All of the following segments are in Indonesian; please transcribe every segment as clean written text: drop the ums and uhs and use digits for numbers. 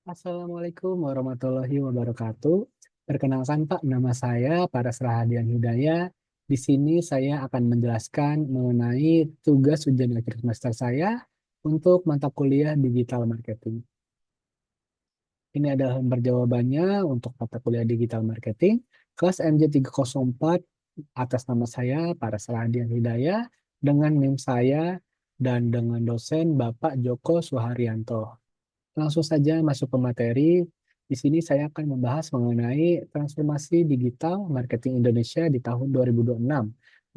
Assalamualaikum warahmatullahi wabarakatuh. Perkenalkan Pak, nama saya Paras Rahadian Hidayah. Di sini saya akan menjelaskan mengenai tugas ujian akhir semester saya untuk mata kuliah digital marketing. Ini adalah lembar jawabannya untuk mata kuliah digital marketing, kelas MJ304 atas nama saya Paras Rahadian Hidayah dengan NIM saya dan dengan dosen Bapak Joko Suharyanto. Langsung saja masuk ke materi. Di sini saya akan membahas mengenai transformasi digital marketing Indonesia di tahun 2026,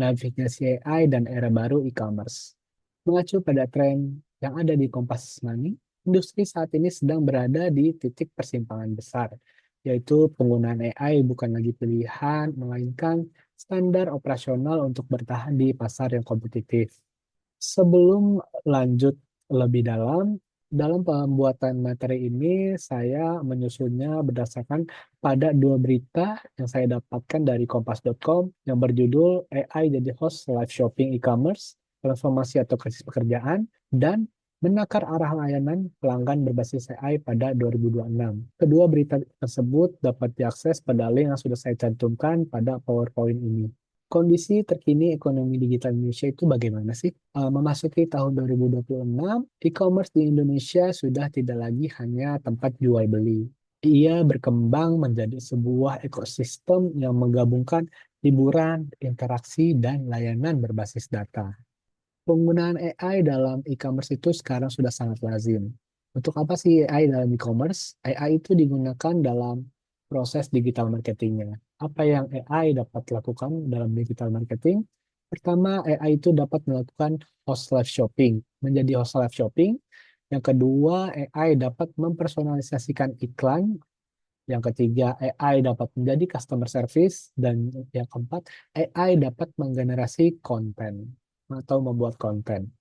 navigasi AI dan era baru e-commerce. Mengacu pada tren yang ada di Kompas Money, industri saat ini sedang berada di titik persimpangan besar, yaitu penggunaan AI bukan lagi pilihan, melainkan standar operasional untuk bertahan di pasar yang kompetitif. Sebelum lanjut lebih dalam pembuatan materi ini saya menyusunnya berdasarkan pada dua berita yang saya dapatkan dari kompas.com yang berjudul AI jadi host live shopping e-commerce, transformasi atau krisis pekerjaan, dan menakar arah layanan pelanggan berbasis AI pada 2026. Kedua berita tersebut dapat diakses pada link yang sudah saya cantumkan pada PowerPoint ini. Kondisi terkini ekonomi digital Indonesia itu bagaimana sih? Memasuki tahun 2026, e-commerce di Indonesia sudah tidak lagi hanya tempat jual beli. Ia berkembang menjadi sebuah ekosistem yang menggabungkan hiburan, interaksi, dan layanan berbasis data. Penggunaan AI dalam e-commerce itu sekarang sudah sangat lazim. Untuk apa sih AI dalam e-commerce? AI itu digunakan dalam proses digital marketingnya. Apa yang AI dapat lakukan dalam digital marketing? Pertama, AI itu dapat melakukan host live shopping, menjadi host live shopping. Yang kedua, AI dapat mempersonalisasikan iklan. Yang ketiga, AI dapat menjadi customer service. Dan yang keempat, AI dapat menggenerasi konten atau membuat konten.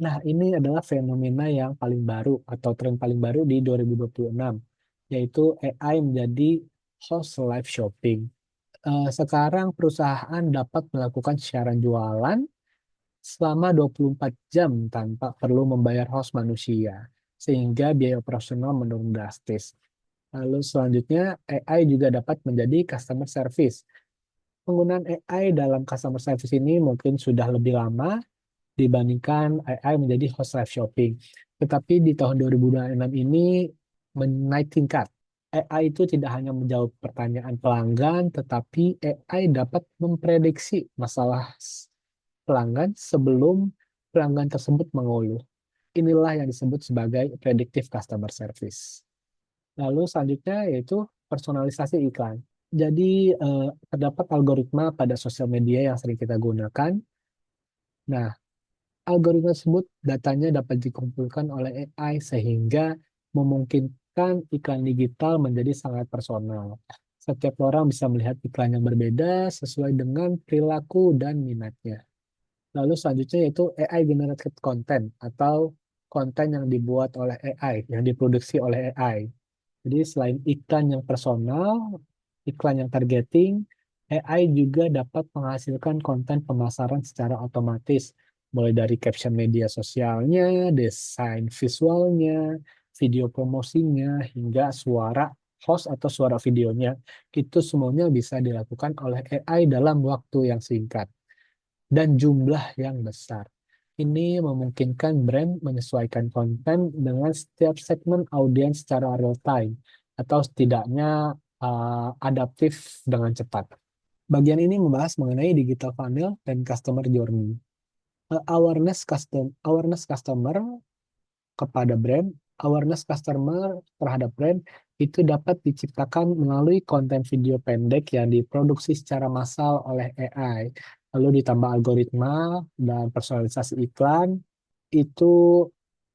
Nah, ini adalah fenomena yang paling baru atau tren paling baru di 2026, yaitu AI menjadi host live shopping. Sekarang perusahaan dapat melakukan siaran jualan selama 24 jam tanpa perlu membayar host manusia, sehingga biaya operasional menurun drastis. Lalu selanjutnya, AI juga dapat menjadi customer service. Penggunaan AI dalam customer service ini mungkin sudah lebih lama dibandingkan AI menjadi host live shopping. Tetapi di tahun 2026 ini menaik tingkat. AI itu tidak hanya menjawab pertanyaan pelanggan, tetapi AI dapat memprediksi masalah pelanggan sebelum pelanggan tersebut mengeluh. Inilah yang disebut sebagai predictive customer service. Lalu selanjutnya yaitu personalisasi iklan. Jadi terdapat algoritma pada sosial media yang sering kita gunakan. Nah, algoritma tersebut datanya dapat dikumpulkan oleh AI sehingga memungkinkan iklan digital menjadi sangat personal. Setiap orang bisa melihat iklan yang berbeda sesuai dengan perilaku dan minatnya. Lalu selanjutnya yaitu AI generated content atau konten yang dibuat oleh AI, yang diproduksi oleh AI. Jadi selain iklan yang personal, iklan yang targeting, AI juga dapat menghasilkan konten pemasaran secara otomatis, mulai dari caption media sosialnya, desain visualnya, video promosinya, hingga suara host atau suara videonya. Itu semuanya bisa dilakukan oleh AI dalam waktu yang singkat dan jumlah yang besar. Ini memungkinkan brand menyesuaikan konten dengan setiap segmen audiens secara real time atau setidaknya adaptif dengan cepat. Bagian ini membahas mengenai digital funnel dan customer journey. Awareness customer kepada brand, awareness customer terhadap brand itu dapat diciptakan melalui konten video pendek yang diproduksi secara massal oleh AI. Lalu ditambah algoritma dan personalisasi iklan, itu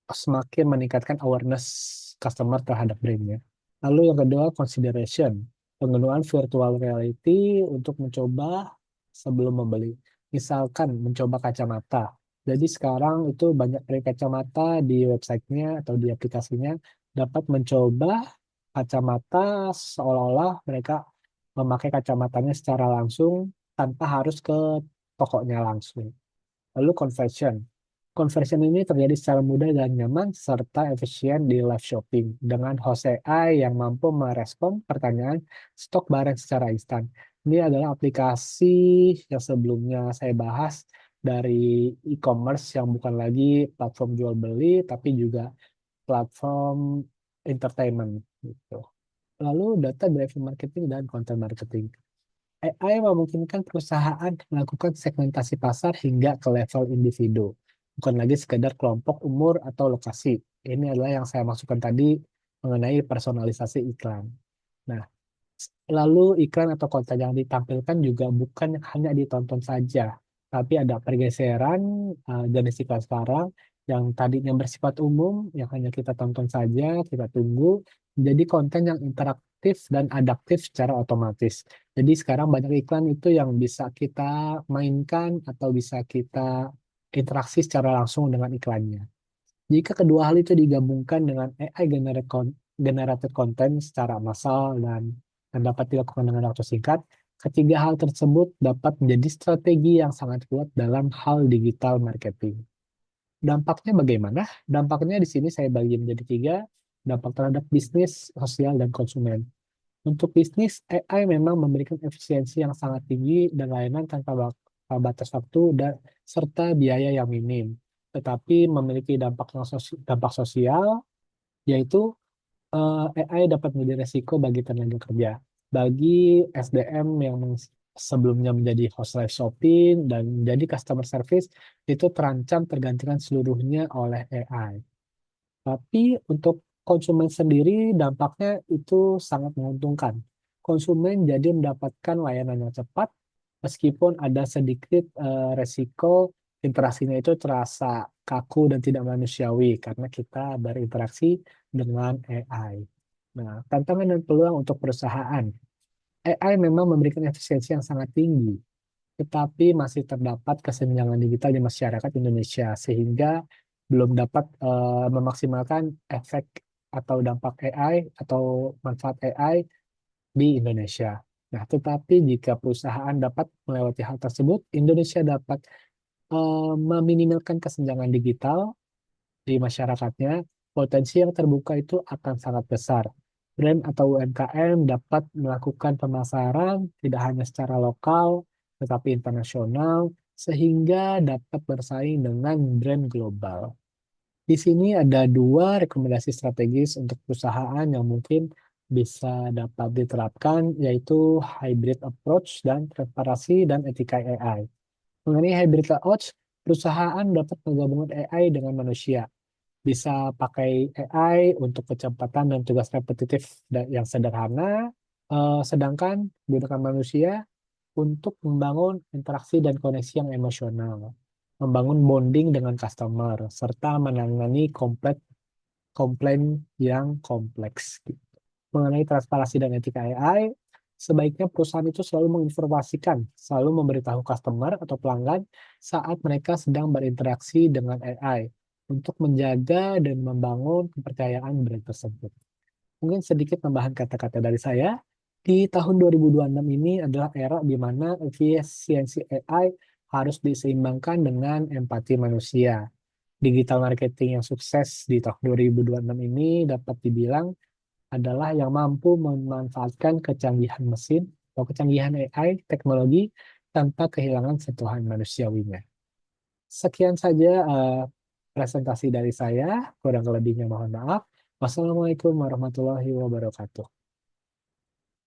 semakin meningkatkan awareness customer terhadap brandnya. Lalu yang kedua, consideration. Penggunaan virtual reality untuk mencoba sebelum membeli. Misalkan mencoba kacamata. Jadi sekarang itu banyak brand kacamata di websitenya atau di aplikasinya dapat mencoba kacamata seolah-olah mereka memakai kacamatanya secara langsung tanpa harus ke tokonya langsung. Lalu conversion. Conversion ini terjadi secara mudah dan nyaman serta efisien di live shopping dengan host AI yang mampu merespon pertanyaan stok barang secara instan. Ini adalah aplikasi yang sebelumnya saya bahas dari e-commerce yang bukan lagi platform jual beli, tapi juga platform entertainment gitu. Lalu data driven marketing dan content marketing. AI memungkinkan perusahaan melakukan segmentasi pasar hingga ke level individu, bukan lagi sekedar kelompok umur atau lokasi. Ini adalah yang saya maksudkan tadi mengenai personalisasi iklan. Nah, lalu iklan atau konten yang ditampilkan juga bukan hanya ditonton saja, tapi ada pergeseran jenis iklan sekarang yang tadinya bersifat umum, yang hanya kita tonton saja, kita tunggu, menjadi konten yang interaktif dan adaptif secara otomatis. Jadi sekarang banyak iklan itu yang bisa kita mainkan atau bisa kita interaksi secara langsung dengan iklannya. Jika kedua hal itu digabungkan dengan AI generated content secara massal dan dapat dilakukan dengan waktu singkat, ketiga hal tersebut dapat menjadi strategi yang sangat kuat dalam hal digital marketing. Dampaknya bagaimana? Dampaknya di sini saya bagi menjadi tiga, dampak terhadap bisnis, sosial, dan konsumen. Untuk bisnis, AI memang memberikan efisiensi yang sangat tinggi dan layanan tanpa batas waktu dan serta biaya yang minim. Tetapi memiliki dampak sosial, yaitu AI dapat menjadi resiko bagi tenaga kerja. Bagi SDM yang sebelumnya menjadi host live shopping dan menjadi customer service, itu terancam tergantikan seluruhnya oleh AI. Tapi untuk konsumen sendiri dampaknya itu sangat menguntungkan. Konsumen jadi mendapatkan layanan yang cepat meskipun ada sedikit resiko interaksinya itu terasa kaku dan tidak manusiawi karena kita berinteraksi dengan AI. Nah, tantangan dan peluang untuk perusahaan. AI memang memberikan efisiensi yang sangat tinggi, tetapi masih terdapat kesenjangan digital di masyarakat Indonesia sehingga belum dapat memaksimalkan efek atau dampak AI atau manfaat AI di Indonesia. Nah, tetapi jika perusahaan dapat melewati hal tersebut, Indonesia dapat meminimalkan kesenjangan digital di masyarakatnya, potensi yang terbuka itu akan sangat besar. Brand atau UMKM dapat melakukan pemasaran tidak hanya secara lokal, tetapi internasional, sehingga dapat bersaing dengan brand global. Di sini ada dua rekomendasi strategis untuk perusahaan yang mungkin bisa dapat diterapkan, yaitu hybrid approach dan transparansi dan etika AI. Mengenai hybrid approach, perusahaan dapat menggabungkan AI dengan manusia, bisa pakai AI untuk kecepatan dan tugas repetitif yang sederhana, sedangkan gunakan manusia untuk membangun interaksi dan koneksi yang emosional, membangun bonding dengan customer, serta menangani komplain yang kompleks. Mengenai transparansi dan etika AI, sebaiknya perusahaan itu selalu menginformasikan, selalu memberitahu customer atau pelanggan saat mereka sedang berinteraksi dengan AI untuk menjaga dan membangun kepercayaan brand tersebut. Mungkin sedikit tambahan kata-kata dari saya. Di tahun 2026 ini adalah era di mana efisiensi AI harus diseimbangkan dengan empati manusia. Digital marketing yang sukses di tahun 2026 ini dapat dibilang adalah yang mampu memanfaatkan kecanggihan mesin atau kecanggihan AI teknologi tanpa kehilangan sentuhan manusiawinya. Sekian saja presentasi dari saya, kurang lebihnya mohon maaf. Wassalamualaikum warahmatullahi wabarakatuh.